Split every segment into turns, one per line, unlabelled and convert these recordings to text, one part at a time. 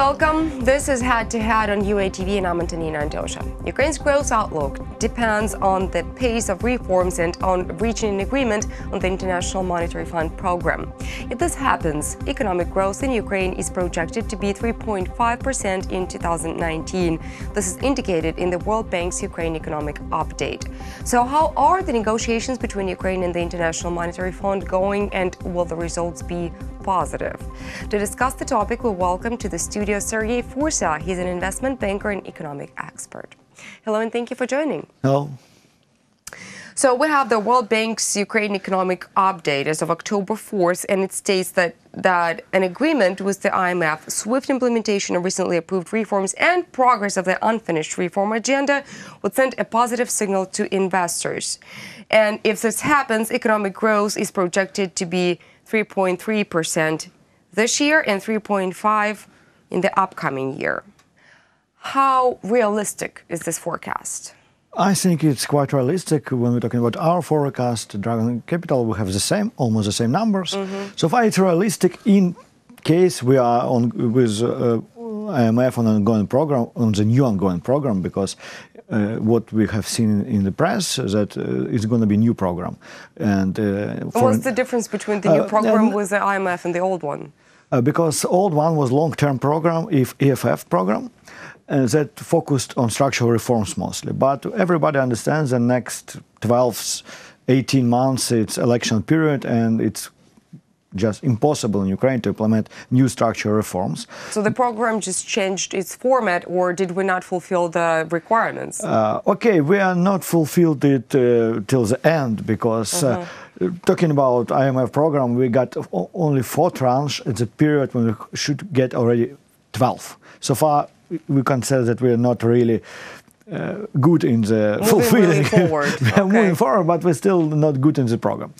welcome. This is Head to Head on UATV and I'm Antonina Antosha. Ukraine's growth outlook depends on the pace of reforms and on reaching an agreement on the International Monetary Fund program. If this happens, economic growth in Ukraine is projected to be 3.5% in 2019. This is indicated in the World Bank's Ukraine economic update. So how are the negotiations between Ukraine and the International Monetary Fund going, and will the results be positive? To discuss the topic, we welcome to the studio Serhiy Fursa. He's an investment banker and economic expert. Hello, and thank you for joining.
Hello.
So we have the World Bank's Ukraine economic update as of October 4th, and it states that an agreement with the IMF, swift implementation of recently approved reforms, and progress of the unfinished reform agenda would send a positive signal to investors. And if this happens, economic growth is projected to be 3.3% this year and 3.5% in the upcoming year. How realistic is this forecast?
I think it's quite realistic. When we're talking about our forecast, Dragon Capital, we have almost the same numbers. So far, it's realistic in case we are with IMF on the new ongoing program, because what we have seen in the press is that it's going to be a new program. And
what's the difference between the new program with the IMF and the old one?
Because the old one was long-term program, EFF program, that focused on structural reforms mostly. But everybody understands the next 12, 18 months, it's election period, and it's just impossible in Ukraine to implement new structural reforms.
So the program just changed its format, or did we not fulfill the requirements?
Okay, we are not fulfilled it till the end, because talking about IMF program, we got only 4 tranches at the period when we should get already 12. So far, we can say that we are not really good in the fulfilling. We are moving forward, but we're still not good in the program.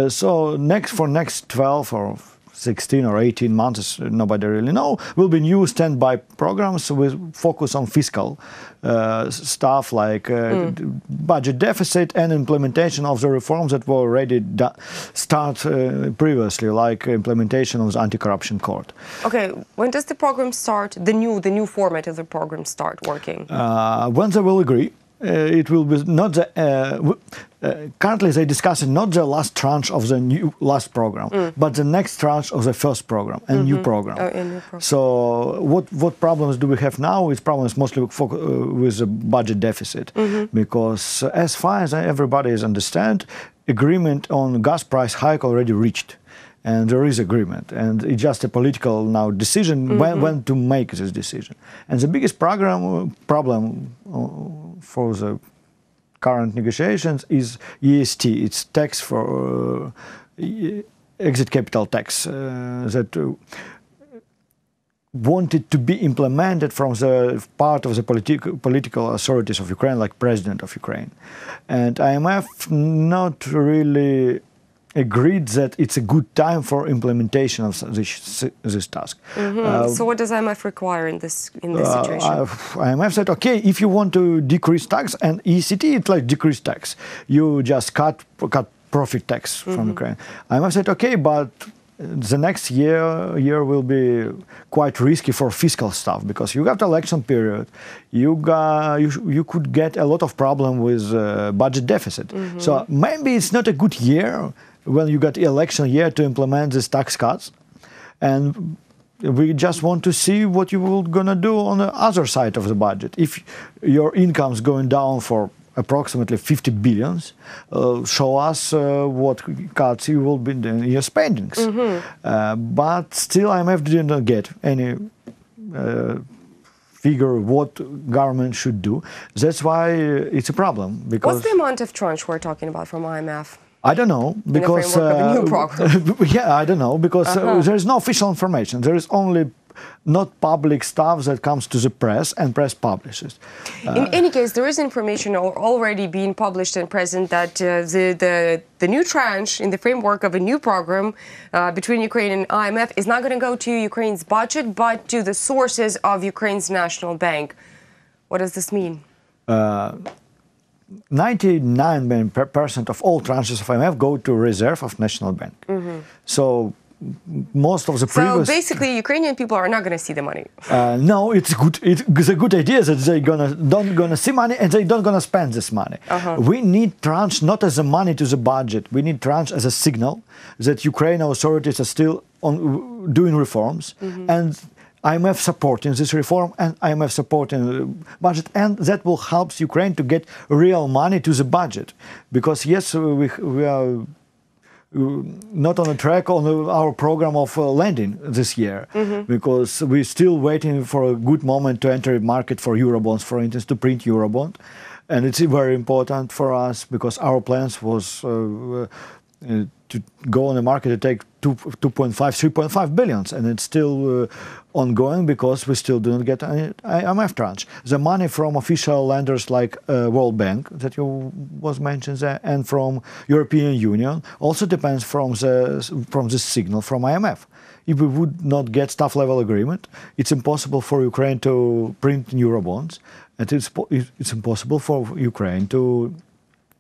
So for next 12 or 16 or 18 months, nobody really know, will be new standby programs with focus on fiscal stuff like budget deficit and implementation of the reforms that were already start previously, like implementation of the anti-corruption court.
Okay, when does the program start? The new format of the program start working?
When they will agree. It will be not the currently they discuss not the last tranche of the last program, but the next tranche of the first program, a new program. So what problems do we have now? It's problems mostly with the budget deficit, because as far as everybody understand, agreement on gas price hike already reached. And there is agreement, and it's just a political now decision when to make this decision. And the biggest problem for the current negotiations is EST. It's tax for exit capital tax that wanted to be implemented from the part of the political authorities of Ukraine, like President of Ukraine. And IMF not really agreed that it's a good time for implementation of this task.
So what does IMF require in this situation?
IMF said, okay, if you want to decrease tax, and ECT, it's like decrease tax. You just cut profit tax from Ukraine. IMF said, okay, but the next year will be quite risky for fiscal stuff, because you got election period, you could get a lot of problem with budget deficit. So maybe it's not a good year when you got election year to implement these tax cuts, and we just want to see what you will gonna do on the other side of the budget. If your income's going down for approximately 50 billions, show us what cuts you will be doing in your spendings. But still, IMF didn't get any figure what government should do. That's why it's a problem. Because
what's the amount of tranche we're talking about from IMF?
I don't know, because
in the framework of a new program.
yeah, I don't know, because there is no official information. There is only not public stuff that comes to the press, and press publishes.
In any case, there is information already being published and present that the new tranche in the framework of a new program between Ukraine and IMF is not going to go to Ukraine's budget, but to the sources of Ukraine's national bank. What does this mean?
99% of all tranches of IMF go to reserve of national bank. So most of the previous.
So basically, Ukrainian people are not going to see the money.
No, it's good. It's a good idea that they don't gonna see money and they don't gonna spend this money. We need tranche not as a money to the budget. We need tranche as a signal that Ukrainian authorities are still doing reforms and IMF supporting this reform and IMF supporting the budget, and that will help Ukraine to get real money to the budget. Because yes, we are not on a track on our program of lending this year, because we're still waiting for a good moment to enter a market for Eurobonds, for instance, to print Eurobond. And it's very important for us because our plans was to go on the market to take 3.5 billions, and it's still ongoing because we still do not get any IMF tranche. The money from official lenders like World Bank that you was mentioned there, and from European Union also depends from this signal from IMF. If we would not get staff level agreement, it's impossible for Ukraine to print Eurobonds, and it's impossible for Ukraine to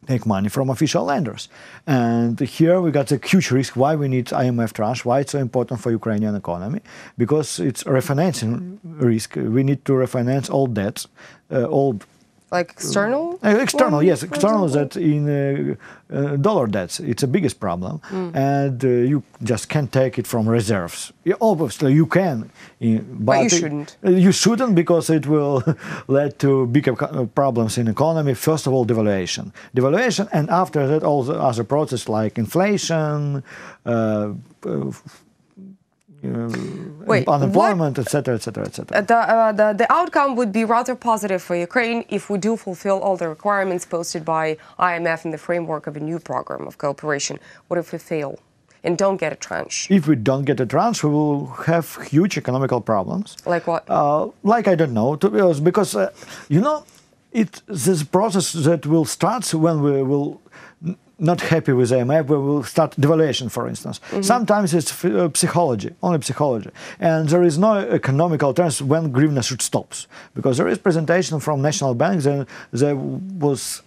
take money from official lenders. And here we got a huge risk why we need IMF tranche, why it's so important for Ukrainian economy, because it's a refinancing risk. We need to refinance all debts,
like external?
External, yes. External that in dollar debts, it's the biggest problem. And you just can't take it from reserves. Obviously, you can.
But you shouldn't.
You shouldn't, because it will lead to bigger problems in economy. First of all, devaluation. Devaluation, and after that, all the other processes like inflation, unemployment, etc., etc., etc.
The outcome would be rather positive for Ukraine if we do fulfill all the requirements posted by IMF in the framework of a new program of cooperation. What if we fail and don't get a tranche?
If we don't get a tranche, we will have huge economical problems.
Like what?
Like, I don't know, to be honest, because, this process that will start when we will not happy with IMF, we will start devaluation, for instance. Sometimes it's psychology, only psychology. And there is no economical terms when hryvnia should stop. Because there is presentation from national banks and there was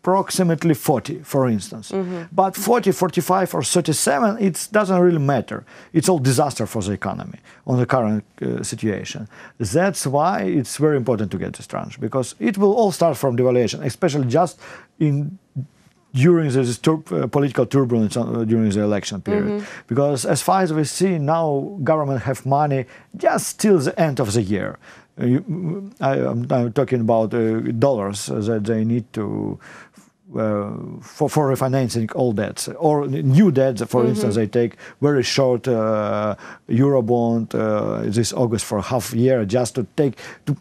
approximately 40, for instance. But 40, 45 or 37, it doesn't really matter. It's all disaster for the economy on the current situation. That's why it's very important to get this tranche, because it will all start from devaluation, especially just during this political turbulence during the election period. Because as far as we see now, government have money just till the end of the year. I'm talking about dollars that they need to for refinancing all debts or new debts. For instance, they take very short Eurobond this August for half year just to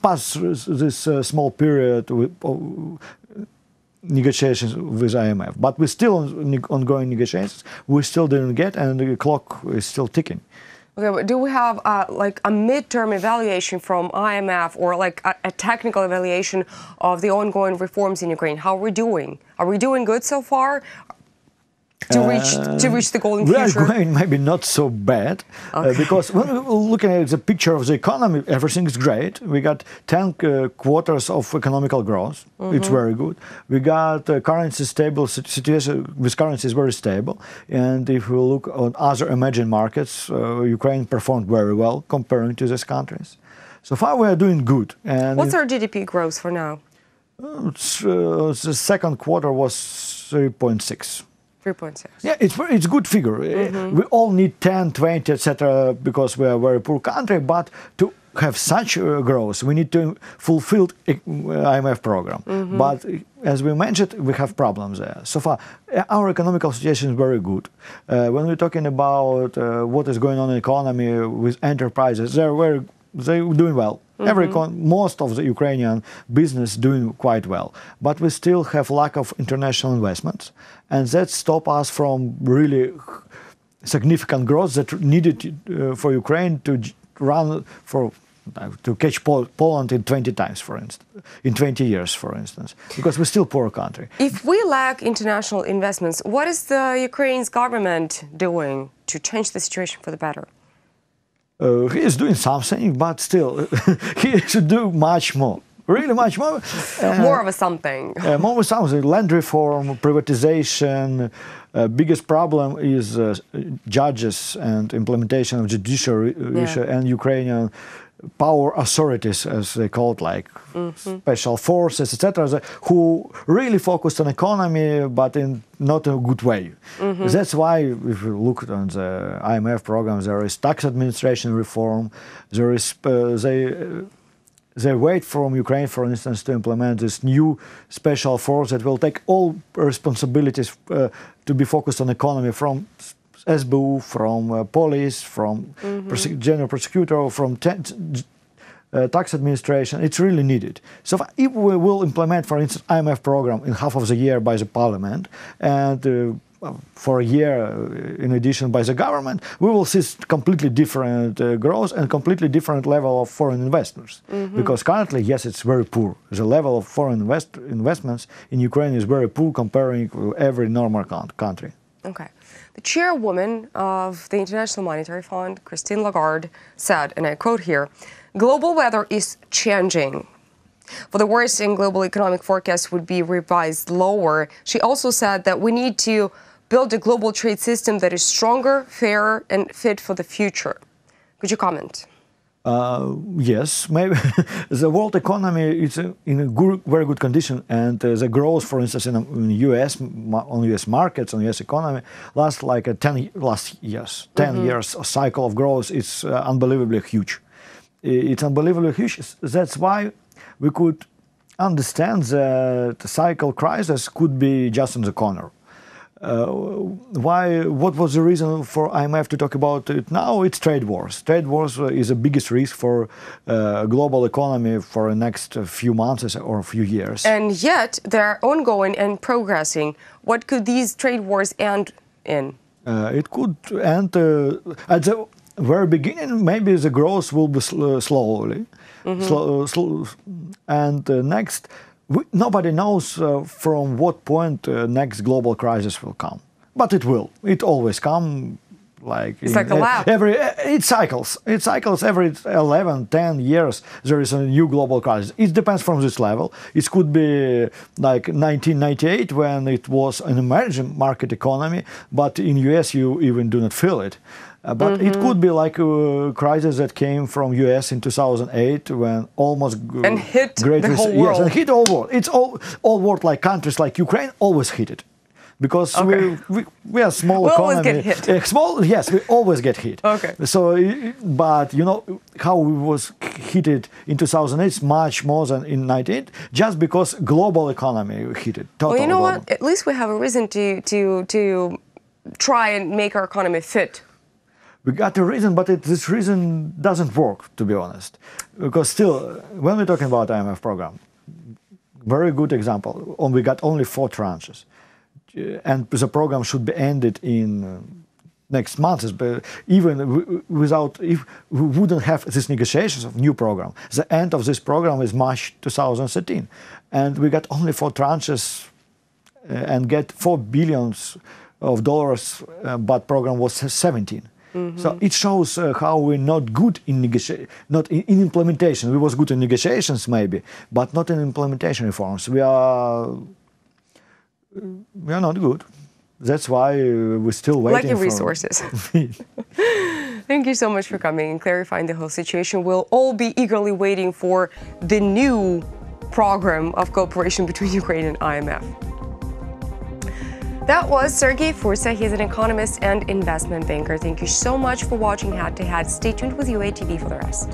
pass this small period with negotiations with IMF. But we're still on ongoing negotiations. We still didn't get, and the clock is still ticking.
Okay, but do we have like a midterm evaluation from IMF or like a technical evaluation of the ongoing reforms in Ukraine? How are we doing? Are we doing good so far? To reach the goal in future?
We are going maybe not so bad, because when we're looking at the picture of the economy, everything is great. We got 10 quarters of economical growth. It's very good. We got currency stable, situation with currency is very stable. And if we look on other emerging markets, Ukraine performed very well comparing to these countries. So far we are doing good. And
what's our GDP growth for now?
The second quarter was 3.6.
3.6.
Yeah, it's good figure. We all need 10, 20, etc. because we are a very poor country. But to have such growth, we need to fulfill IMF program. But as we mentioned, we have problems there. So far, our economical situation is very good. When we're talking about what is going on in the economy with enterprises, they're doing well. Most of the Ukrainian business doing quite well, but we still have lack of international investments, and that stop us from really significant growth that needed for Ukraine to run to catch Poland in 20 times, for instance, in 20 years, for instance, because we're still a poor country.
If we lack international investments, what is the Ukraine's government doing to change the situation for the better?
He is doing something, but still, he should do much more. really much more.
More of a something.
More of something. Land reform, privatization. Biggest problem is judges and implementation of judiciary and Ukrainian power authorities, as they call it, like special forces, etc., who really focused on economy, but in not a good way. That's why, if you look on the IMF program, there is tax administration reform. There is they wait from Ukraine, for instance, to implement this new special force that will take all responsibilities to be focused on economy, from SBU, from police, from general prosecutor, from tax administration. It's really needed. So if we will implement, for instance, IMF program in half of the year by the parliament, and for a year in addition by the government, we will see completely different growth and completely different level of foreign investors. Because currently, yes, it's very poor. The level of foreign investments in Ukraine is very poor comparing with every normal country.
Okay. The chairwoman of the International Monetary Fund, Christine Lagarde, said, and I quote here, "Global weather is changing. For the worse in global economic forecasts would be revised lower." She also said that we need to build a global trade system that is stronger, fairer, and fit for the future. Could you comment?
Yes, maybe the world economy is in a very good condition, and the growth, for instance, in U.S. on U.S. markets, on U.S. economy, lasts like 10 years cycle of growth. It's unbelievably huge. It's unbelievably huge. That's why we could understand that the cycle crisis could be just in the corner. What was the reason for IMF to talk about it now? It's trade wars. Trade wars is the biggest risk for global economy for the next few months or a few years.
And yet they're ongoing and progressing. What could these trade wars end in?
It could end at the very beginning. Maybe the growth will be slowly, and next. Nobody knows from what point next global crisis will come, but it will. It always come.
It's like a lab.
It cycles. It cycles every 11, 10 years. There is a new global crisis. It depends from this level. It could be like 1998 when it was an emerging market economy, but in US you even do not feel it. But it could be like a crisis that came from US in 2008 when almost
and hit the whole world.
Yes, and hit all world. It's all world, like countries like Ukraine always hit it. Because we are small
we
economy.
Always get hit.
Small, yes, we always get hit.
Okay.
So, but you know how we was hit it in 2008 is much more than in 1998, just because global economy hit it.
Well, you know what? At least we have a reason to try and make our economy fit.
We got a reason, but this reason doesn't work, to be honest. Because still, when we're talking about IMF program, very good example, we got only 4 tranches. And the program should be ended in next months. But even without, if we wouldn't have these negotiations of new program, the end of this program is March 2013. And we got only 4 tranches and get $4 billion, but program was 17. So it shows how we're not good in in implementation. We was good in negotiations maybe, but not in implementation reforms. We are not good. That's why we're still waiting.
Lacking resources. Thank you so much for coming and clarifying the whole situation. We'll all be eagerly waiting for the new program of cooperation between Ukraine and IMF. That was Serhiy Fursa. He's an economist and investment banker. Thank you so much for watching Head to Head. Stay tuned with UATV for the rest.